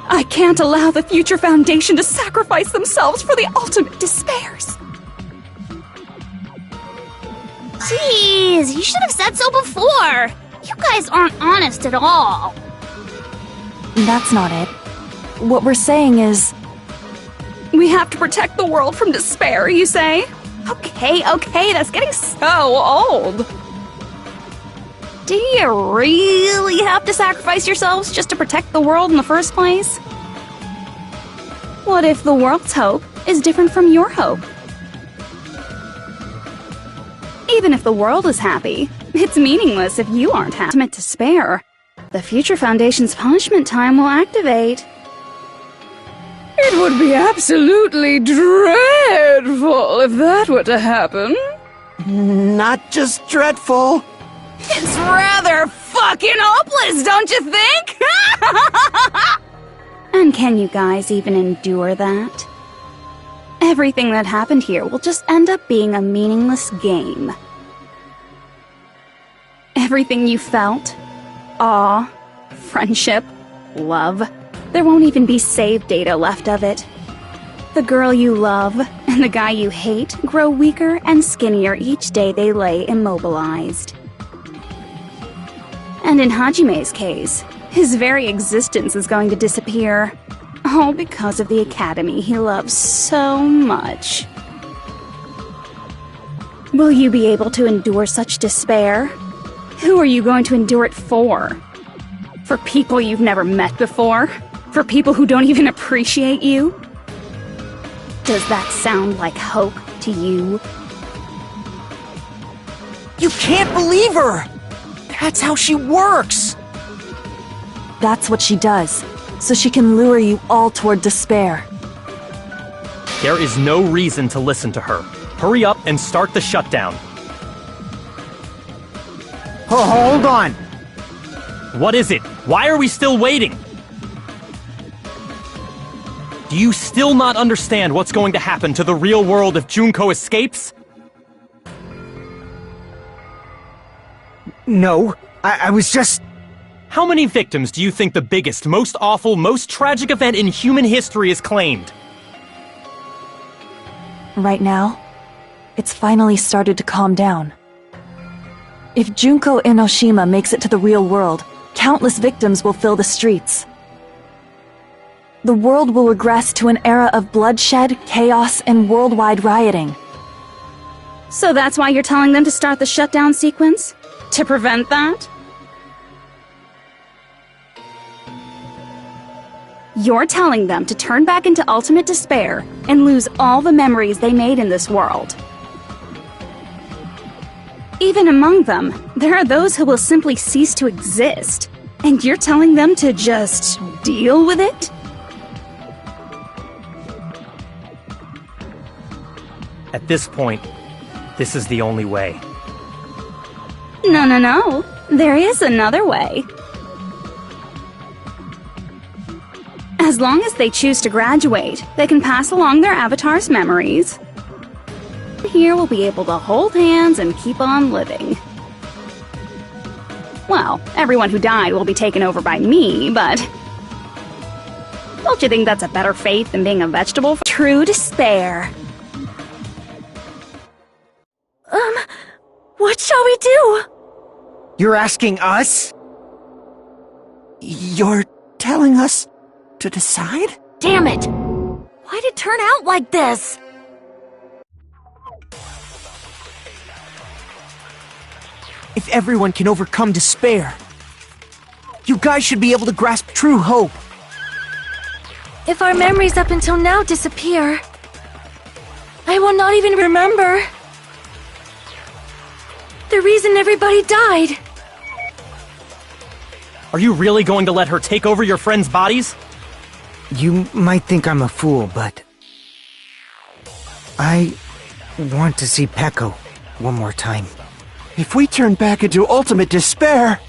I can't allow the Future Foundation to sacrifice themselves for the ultimate despairs. Jeez, you should have said so before. You guys aren't honest at all. That's not it. What we're saying is... We have to protect the world from despair, you say? Okay, that's getting so old. Do you really have to sacrifice yourselves just to protect the world in the first place? What if the world's hope is different from your hope? Even if the world is happy, it's meaningless if you aren't happy. Ultimate despair. The Future Foundation's punishment time will activate. It would be absolutely dreadful if that were to happen. Not just dreadful. It's rather fucking hopeless, don't you think? And can you guys even endure that? Everything that happened here will just end up being a meaningless game. Everything you felt, awe, friendship, love, there won't even be save data left of it. The girl you love and the guy you hate grow weaker and skinnier each day they lay immobilized. And in Hajime's case, his very existence is going to disappear. All because of the academy he loves so much. Will you be able to endure such despair? Who are you going to endure it for? For people you've never met before? For people who don't even appreciate you? Does that sound like hope to you? You can't believe her! That's how she works! That's what she does, so she can lure you all toward despair. There is no reason to listen to her. Hurry up and start the shutdown. Hold on! What is it? Why are we still waiting? Do you still not understand what's going to happen to the real world if Junko escapes? No, I was just... How many victims do you think the biggest, most awful, most tragic event in human history has claimed? Right now, it's finally started to calm down. If Junko Enoshima makes it to the real world, countless victims will fill the streets. The world will regress to an era of bloodshed, chaos, and worldwide rioting. So that's why you're telling them to start the shutdown sequence? To prevent that? You're telling them to turn back into ultimate despair and lose all the memories they made in this world. Even among them, there are those who will simply cease to exist. And you're telling them to just deal with it? At this point, this is the only way. No. There is another way. As long as they choose to graduate, they can pass along their avatar's memories. Here we'll be able to hold hands and keep on living. Well, everyone who died will be taken over by me, but... Don't you think that's a better fate than being a vegetable? True despair. What shall we do? You're asking us? You're telling us to decide? Damn it! Why'd it turn out like this? If everyone can overcome despair, you guys should be able to grasp true hope. If our memories up until now disappear, I will not even remember the reason everybody died. Are you really going to let her take over your friends' bodies? You might think I'm a fool, but... I want to see Peko one more time. If we turn back into ultimate despair,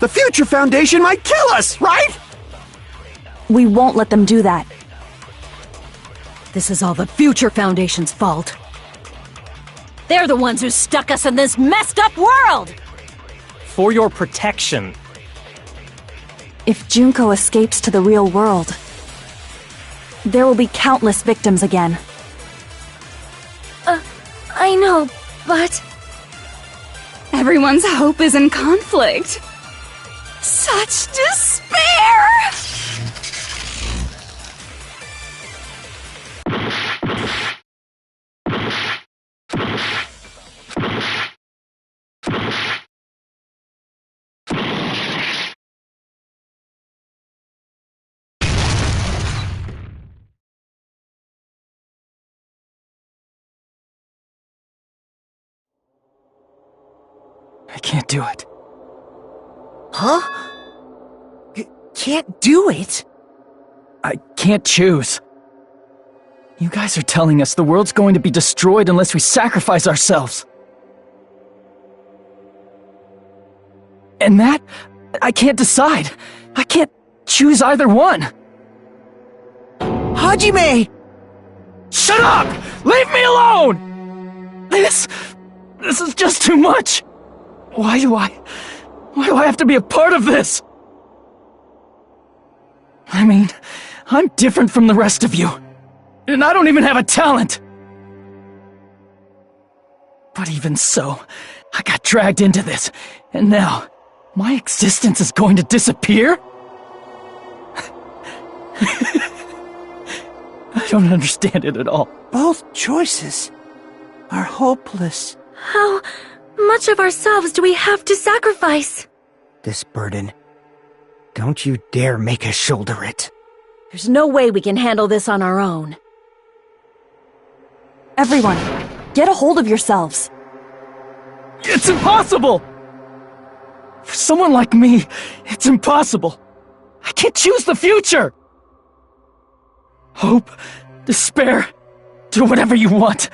the Future Foundation might kill us, right? We won't let them do that. This is all the Future Foundation's fault. They're the ones who stuck us in this messed up world! For your protection. If Junko escapes to the real world, there will be countless victims again. I know, but... Everyone's hope is in conflict. Such despair! I can't do it. Huh? Can't do it? I can't choose. You guys are telling us the world's going to be destroyed unless we sacrifice ourselves. And that, I can't decide. I can't choose either one. Hajime! Shut up! Leave me alone! This is just too much. Why do I have to be a part of this? I mean, I'm different from the rest of you. And I don't even have a talent. But even so, I got dragged into this, and now, my existence is going to disappear? I don't understand it at all. Both choices are hopeless. How much of ourselves do we have to sacrifice? This burden. Don't you dare make us shoulder it. There's no way we can handle this on our own. Everyone, get a hold of yourselves. It's impossible! For someone like me, it's impossible. I can't choose the future! Hope, despair, do whatever you want.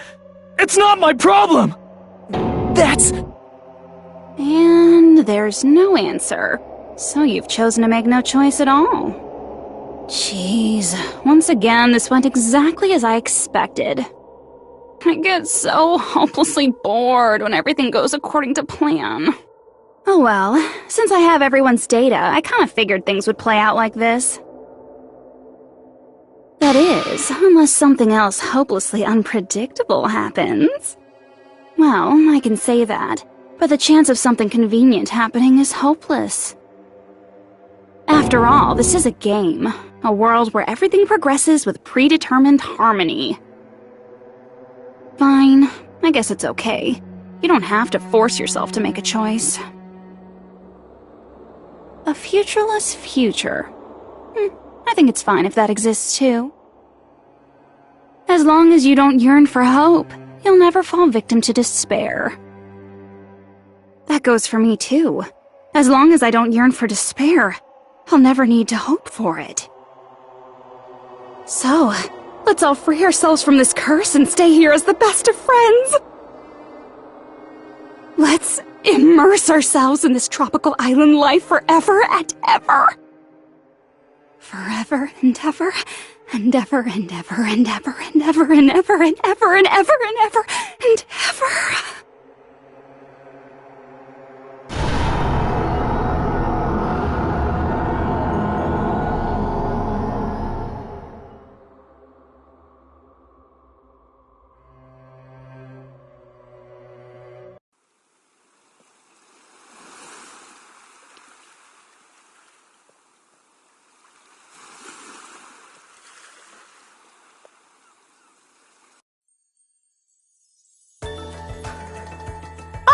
It's not my problem! That's... And there's no answer. So you've chosen to make no choice at all. Jeez, once again, this went exactly as I expected. I get so hopelessly bored when everything goes according to plan. Oh well, since I have everyone's data, I kind of figured things would play out like this. That is, unless something else hopelessly unpredictable happens. Well, I can say that, but the chance of something convenient happening is hopeless. After all, this is a game, a world where everything progresses with predetermined harmony. Fine, I guess it's okay. You don't have to force yourself to make a choice. A futureless future. I think it's fine if that exists too. As long as you don't yearn for hope, you'll never fall victim to despair. That goes for me too. As long as I don't yearn for despair, I'll never need to hope for it. So, let's all free ourselves from this curse and stay here as the best of friends. Let's immerse ourselves in this tropical island life forever and ever. Forever and ever, and ever and ever and ever and ever and ever and ever and ever and ever and ever.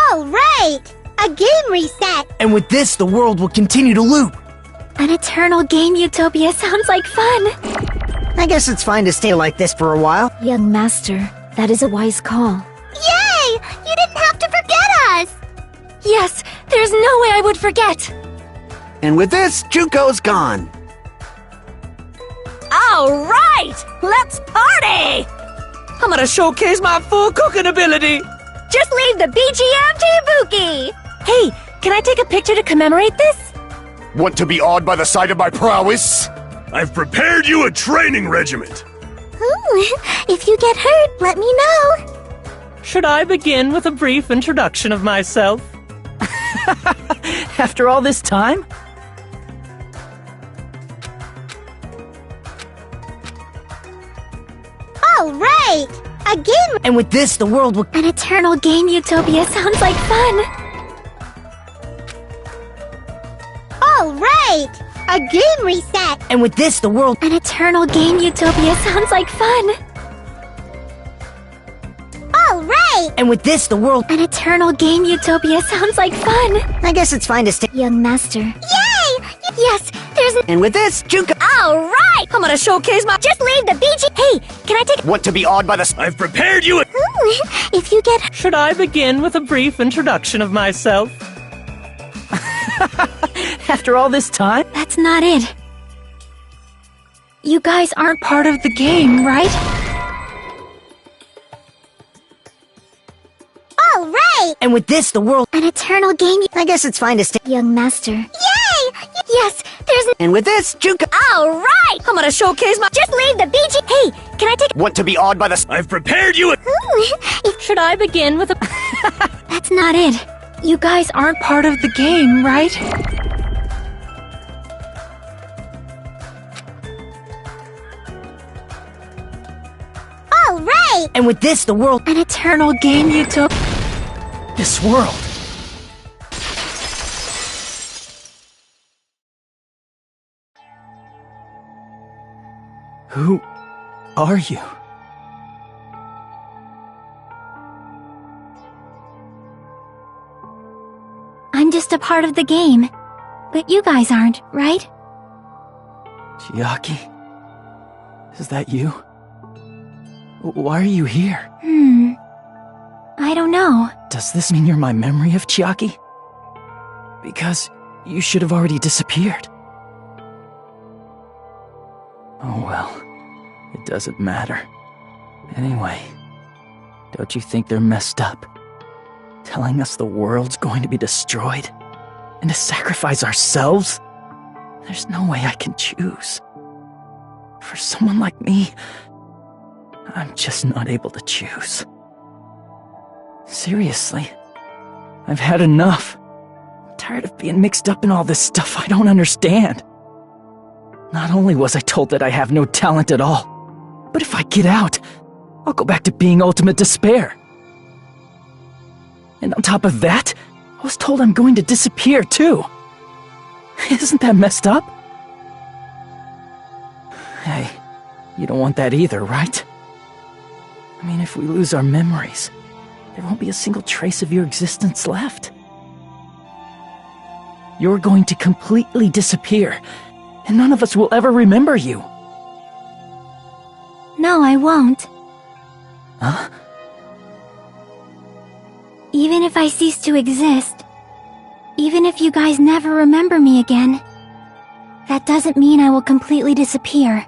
All right! A game reset! And with this, the world will continue to loop. An eternal game utopia sounds like fun! I guess it's fine to stay like this for a while. Young master, that is a wise call. Yay! You didn't have to forget us! Yes, there's no way I would forget! And with this, Junko's gone. All right! Let's party! I'm gonna showcase my full cooking ability! Just leave the BGM to Ibuki! Hey, can I take a picture to commemorate this? Want to be awed by the sight of my prowess? I've prepared you a training regiment. Ooh, if you get hurt, let me know. Should I begin with a brief introduction of myself? After all this time? All right! A game... And with this, the world will... An eternal game utopia sounds like fun! All right! A game reset! And with this, the world... An eternal game utopia sounds like fun! All right! And with this, the world... An eternal game utopia sounds like fun! I guess it's fine to stay... Young master. Yay! Yes, there's an... And with this, Junko... All right! I'm gonna showcase my... Just leave the BG... Hey, can I take... Want to be awed by the... I've prepared you a... Ooh, if you get... Should I begin with a brief introduction of myself? After all this time? That's not it. You guys aren't part of the game, right? All right! And with this, the world... An eternal game... I guess it's fine to stay... Young master. Yay! Yes, there's... And with this, Juka. Alright! I'm gonna showcase my. Just leave the beachy. Hey, can I take. Want to be awed by the. I've prepared you a. Should I begin with a. That's not it. You guys aren't part of the game, right? Alright! And with this, the world. An eternal game you took. This world. Who are you? I'm just a part of the game. But you guys aren't, right? Chiaki? Is that you? Why are you here? I don't know. Does this mean you're my memory of Chiaki? Because you should have already disappeared. Oh well, it doesn't matter. Anyway, don't you think they're messed up? Telling us the world's going to be destroyed? And to sacrifice ourselves? There's no way I can choose. For someone like me, I'm just not able to choose. Seriously, I've had enough. I'm tired of being mixed up in all this stuff I don't understand. Not only was I told that I have no talent at all, but if I get out, I'll go back to being ultimate despair. And on top of that, I was told I'm going to disappear too. Isn't that messed up? Hey, you don't want that either, right? I mean, if we lose our memories, there won't be a single trace of your existence left. You're going to completely disappear, and none of us will ever remember you. No, I won't. Huh? Even if I cease to exist, even if you guys never remember me again, that doesn't mean I will completely disappear.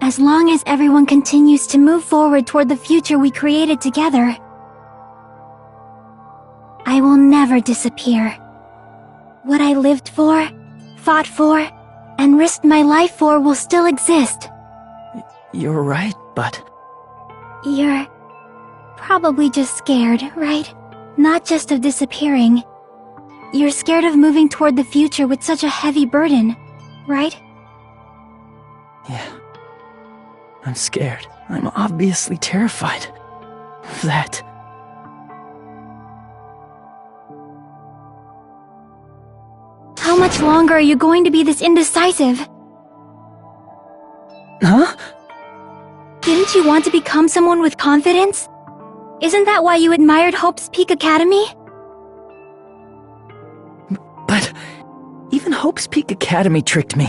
As long as everyone continues to move forward toward the future we created together, I will never disappear. What I lived for, fought for, and risked my life for will still exist. You're right, but... You're probably just scared, right? Not just of disappearing. You're scared of moving toward the future with such a heavy burden, right? Yeah. I'm scared. I'm obviously terrified of that. How much longer are you going to be this indecisive? Huh? Didn't you want to become someone with confidence? Isn't that why you admired Hope's Peak Academy? But even Hope's Peak Academy tricked me.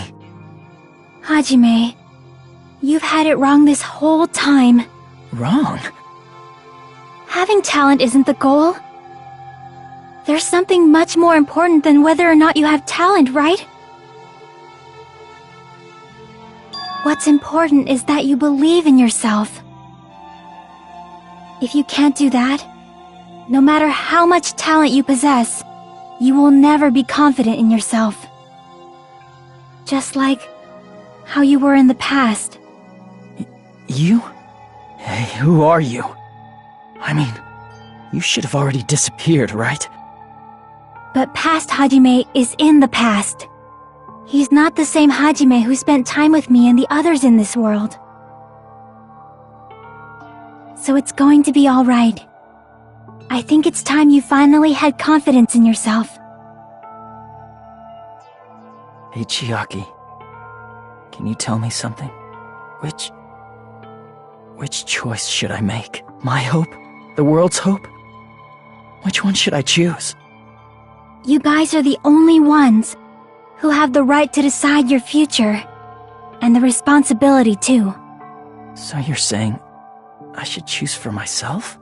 Hajime, you've had it wrong this whole time. Wrong? Having talent isn't the goal. There's something much more important than whether or not you have talent, right? What's important is that you believe in yourself. If you can't do that, no matter how much talent you possess, you will never be confident in yourself. Just like how you were in the past. You? Hey, who are you? I mean, you should have already disappeared, right? But past Hajime is in the past. He's not the same Hajime who spent time with me and the others in this world. So it's going to be alright. I think it's time you finally had confidence in yourself. Hey, Chiaki. Can you tell me something? Which choice should I make? My hope? The world's hope? Which one should I choose? You guys are the only ones who have the right to decide your future. And the responsibility, too. So you're saying I should choose for myself?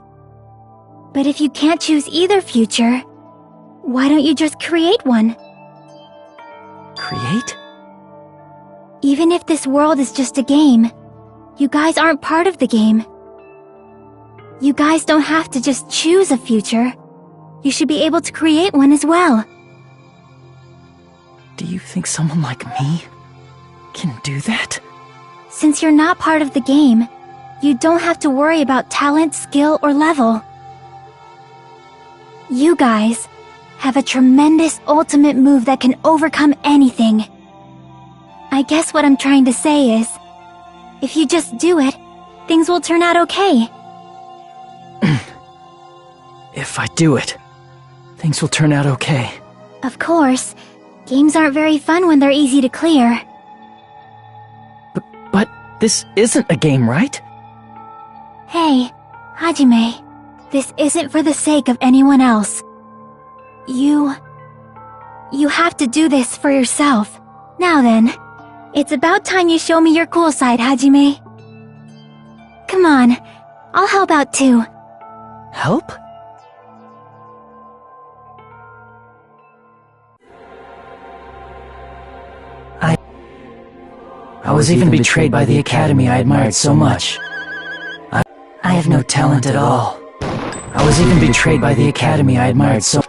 But if you can't choose either future, why don't you just create one? Create? Even if this world is just a game, you guys aren't part of the game. You guys don't have to just choose a future. You should be able to create one as well. Do you think someone like me can do that? Since you're not part of the game, you don't have to worry about talent, skill, or level. You guys have a tremendous ultimate move that can overcome anything. I guess what I'm trying to say is, if you just do it, things will turn out okay. If I do it, things will turn out okay. Of course, games aren't very fun when they're easy to clear. But this isn't a game, right? Hey, Hajime, this isn't for the sake of anyone else. You have to do this for yourself. Now then, it's about time you show me your cool side, Hajime. Come on, I'll help out too. Help? I was even betrayed by the academy I admired so much. I have no talent at all. I was even betrayed by the academy I admired so.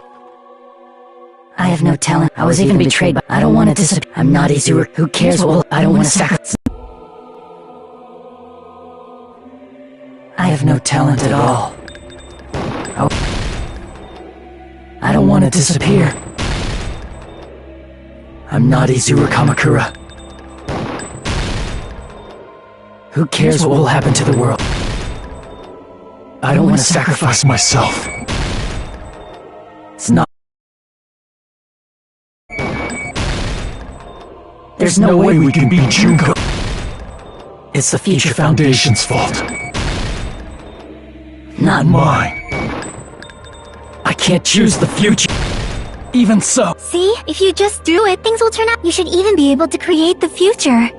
I have no talent. I was even betrayed by. I don't want to disappear. I'm not Izuru. Who cares? Well, I don't want to sacrifice. I have no talent at all. I don't want to disappear. I'm not Izuru Kamakura. Who cares what will happen to the world? I don't want to sacrifice myself. It's not. There's no way we can beat Junko. It's the Future Foundation's fault. Not mine. I can't choose the future. Even so. See? If you just do it, things will turn out. You should even be able to create the future.